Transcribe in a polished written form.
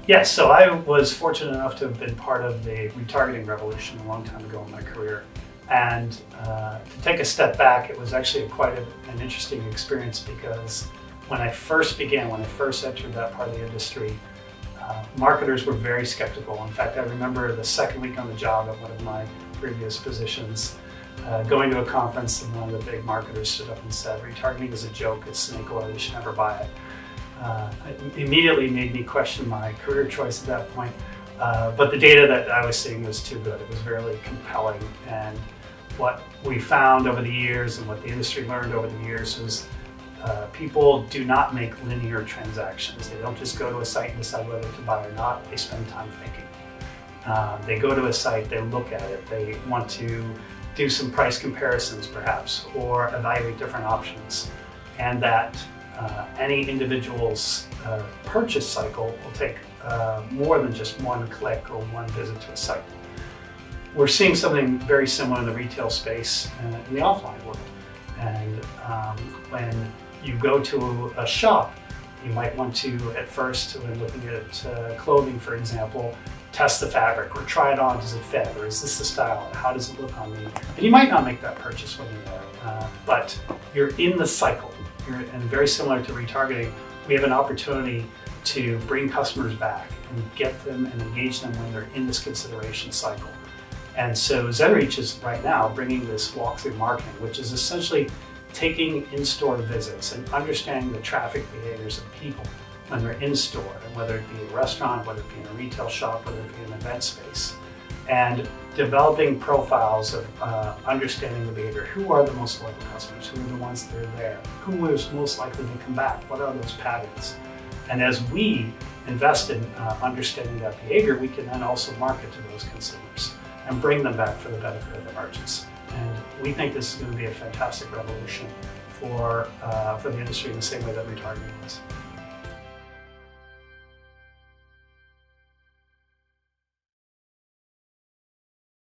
Yes, so I was fortunate enough to have been part of the retargeting revolution a long time ago in my career. And to take a step back, it was actually quite an interesting experience, because when I first entered that part of the industry, marketers were very skeptical. In fact, I remember the second week on the job at one of my previous positions, going to a conference, and one of the big marketers stood up and said, "Retargeting is a joke, it's snake oil, you should never buy it." It immediately made me question my career choice at that point, but the data that I was seeing was too good. It was very compelling, and what we found over the years and what the industry learned over the years was people do not make linear transactions. They don't just go to a site and decide whether to buy or not. They spend time thinking. They go to a site, they look at it, they want to do some price comparisons perhaps, or evaluate different options, and that any individual's purchase cycle will take more than just one click or one visit to a site. We're seeing something very similar in the retail space in the offline world. And when you go to a shop, you might want to, at first, when looking at clothing, for example, test the fabric or try it on. Does it fit? Or is this the style? How does it look on me? And you might not make that purchase when you're there, but you're in the cycle. And very similar to retargeting, we have an opportunity to bring customers back and get them and engage them when they're in this consideration cycle. And so Zenreach is right now bringing this walkthrough marketing, which is essentially taking in-store visits and understanding the traffic behaviors of people when they're in store, and whether it be a restaurant, whether it be in a retail shop, whether it be an event space, and developing profiles of understanding the behavior. Who are the most loyal customers? Who are the ones that are there? Who is most likely to come back? What are those patterns? And as we invest in understanding that behavior, we can then also market to those consumers and bring them back for the benefit of the merchants. And we think this is going to be a fantastic revolution for the industry in the same way that retargeting is.